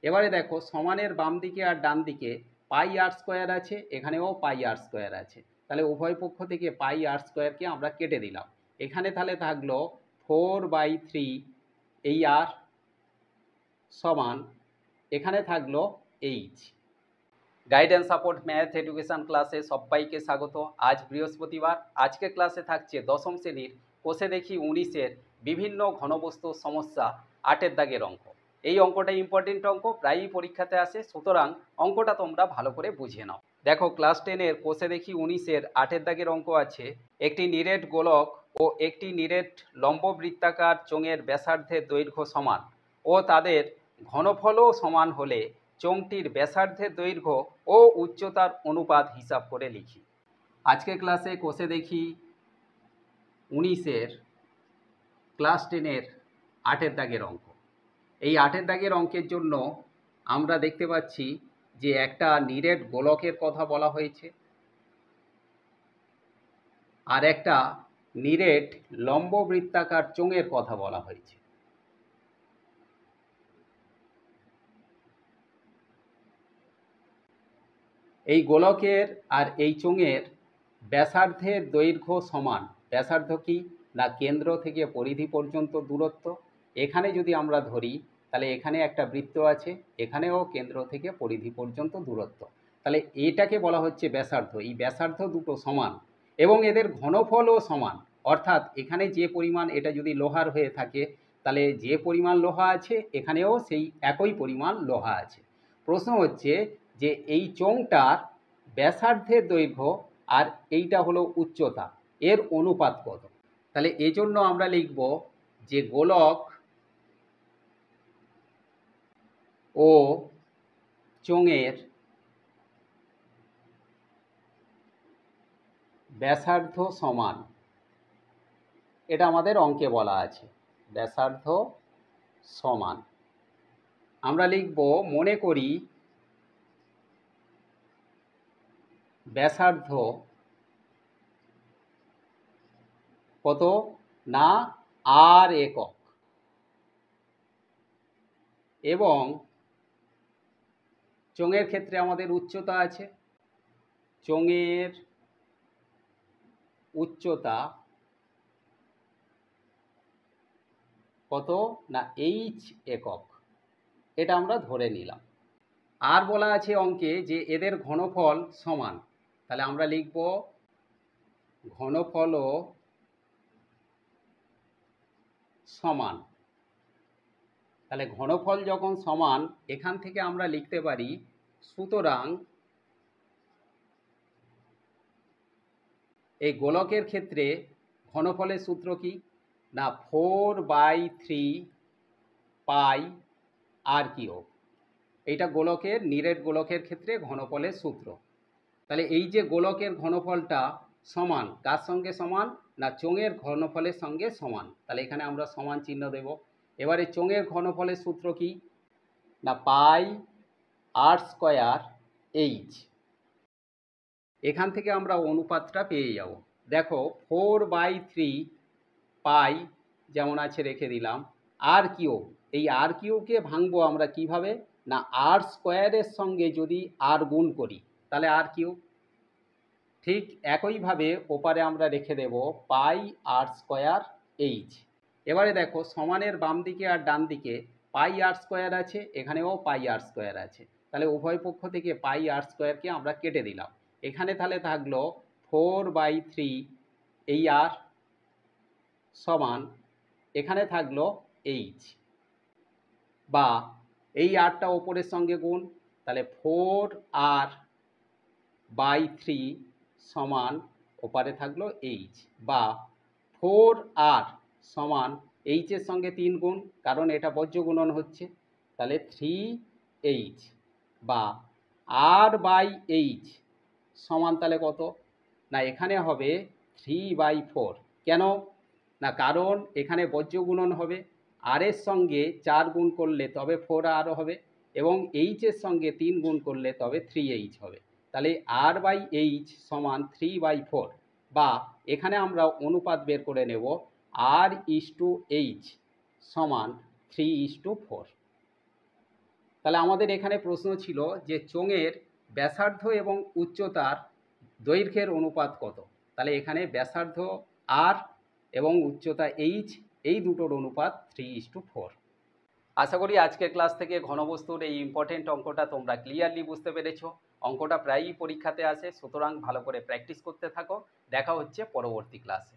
এবারে দেখো সমানের বাম দিকে আর ডান দিকে পাই আর স্কোয়ার আছে, এখানেও পাই আর স্কোয়ার আছে, তাহলে উভয় পক্ষ থেকে পাই আর স্কোয়ারকে আমরা কেটে দিলাম। এখানে তাহলে থাকলো 4/3 এই আর সমান, এখানে থাকলো H. Guidance support math education ক্লাসে সবাইকে স্বাগত। আজ বৃহস্পতিবার, আজকে ক্লাসে থাকছে দশম শ্রেণীর কোষে দেখি 19-এর বিভিন্ন ঘনবস্তুর সমস্যা 8-এর দাগের অঙ্ক। এই অঙ্কটা ইম্পর্টেন্ট অঙ্ক, প্রায়ই পরীক্ষাতে আসে, সুতরাং অঙ্কটা তোমরা ভালো করে বুঝে নাও। দেখো ক্লাস 10-এর কোষে দেখি 19-এর 8-এর দাগের অঙ্ক আছে। একটি নিরেট গোলক ও একটি নিরেট লম্ববৃত্তাকার চোঙের ব্যাসার্ধের দৈর্ঘ্য সমান ও তাদের ঘনফলও সমান হলে চোঙটির ব্যাসার্ধের দৈর্ঘ্য ও উচ্চতার অনুপাত হিসাব করে লিখি। আজকে ক্লাসে কোষে দেখি 19-এর ক্লাস 10-এর 8-এর দাগের অঙ্ক। এই 8-এর দাগের অঙ্কের জন্য আমরা দেখতে পাচ্ছি যে একটা নিরেট গোলকের কথা বলা হয়েছে আর একটা নিরেট লম্ববৃত্তাকার চোঙের কথা বলা হয়েছে। এই গোলকের আর এই চোঙের ব্যাসার্ধের দৈর্ঘ্য সমান। ব্যাসার্ধ কি না, কেন্দ্র থেকে পরিধি পর্যন্ত দূরত্ব। এখানে যদি আমরা ধরি তাহলে এখানে একটা বৃত্ত আছে, এখানেও কেন্দ্র থেকে পরিধি পর্যন্ত দূরত্ব, তাহলে এটাকে বলা হচ্ছে ব্যাসার্ধ। এই ব্যাসার্ধ দুটো সমান এবং এদের ঘনফলও সমান, অর্থাৎ এখানে যে পরিমাণ, এটা যদি লোহার হয়ে থাকে তাহলে যে পরিমাণ লোহা আছে এখানেও সেই একই পরিমাণ লোহা আছে। প্রশ্ন হচ্ছে যে এই চোঙটার ব্যাসার্ধের দৈর্ঘ্য আর এইটা হলো উচ্চতা, এর অনুপাত কত। তাহলে এজন্য আমরা লিখব যে গোলক ও চোঙের ব্যাসার্ধ সমান, এটা আমাদের অঙ্কে বলা আছে, ব্যাসার্ধ সমান। আমরা লিখব মনে করি ব্যাসার্ধ কত না আর একক, এবং চোঙের ক্ষেত্রে আমাদের উচ্চতা আছে, চোঙের উচ্চতা কত না এইচ একক, এটা আমরা ধরে নিলাম। আর বলা আছে অঙ্কে যে এদের ঘনফল সমান, তাহলে আমরা লিখব ঘনফলও সমান। তাহলে ঘনফল যখন সমান, এখান থেকে আমরা লিখতে পারি সুতরাং এই গোলকের ক্ষেত্রে ঘনফলের সূত্র কি না 4/3 পাই আর কিউব। এইটা গোলকের, নিরেট গোলকের ক্ষেত্রে ঘনফলের সূত্র। তাহলে এই যে গোলকের ঘনফলটা সমান কার সঙ্গে সমান না চোঙের ঘনফলের সঙ্গে সমান, তাহলে এখানে আমরা সমান চিহ্ন দেব। এবারে চোঙের ঘনফলের সূত্র কি না পাই আর স্কোয়ার এইচ। এখান থেকে আমরা অনুপাতটা পেয়ে যাব। দেখো 4/3 পাই যেমন আছে রেখে দিলাম, আর কিউব, এই আর কিউবকে ভাঙবো আমরা কিভাবে না আর স্কোয়ারের সঙ্গে যদি আর গুণ করি তাহলে আর কিউব। ঠিক একইভাবে ওপারে আমরা রেখে দেব পাই আর স্কোয়ার এইচ। এবারে দেখো সমানের বাম দিকে আর ডান দিকে পাই আর স্কোয়ার আছে, এখানেও পাই আর স্কোয়ার আছে, তাহলে উভয় পক্ষ থেকে পাই আর স্কোয়ারকে আমরা কেটে দিলাম। এখানে তাহলে থাকলো 4/3 এই আর সমান, এখানে থাকলো এইচ, বা এই আরটা ওপরের সঙ্গে গুণ, তাহলে 4r/3 সমান ওপারে থাকলো এইচ, বা 4r সমান এইচের সঙ্গে 3 গুণ, কারণ এটা বজ্র গুণন হচ্ছে, তাহলে 3h, বা r/h সমান তাহলে কত না এখানে হবে 3/4। কেন না কারণ এখানে বজ্র গুণন হবে, আর এর সঙ্গে 4 গুণ করলে তবে 4r হবে, এবং এইচের সঙ্গে 3 গুণ করলে তবে 3h হবে। তাহলে r/h সমান 3/4, বা এখানে আমরা অনুপাত বের করে নেব r/h সমান 3:4। তাহলে আমাদের এখানে প্রশ্ন ছিল যে চোঙের ব্যাসার্ধ এবং উচ্চতার দৈর্ঘ্যের অনুপাত কত। তাহলে এখানে ব্যাসার্ধ আর এবং উচ্চতা এইচ, এই দুটোর অনুপাত 3:4। আশা করি আজকের ক্লাস থেকে ঘনবস্তুর এই ইম্পর্টেন্ট অঙ্কটা তোমরা ক্লিয়ারলি বুঝতে পেরেছো। অঙ্কটা প্রায়ই পরীক্ষাতে আসে, সুতরাং ভালো করে প্র্যাকটিস করতে থাকো। দেখা হচ্ছে পরবর্তী ক্লাসে।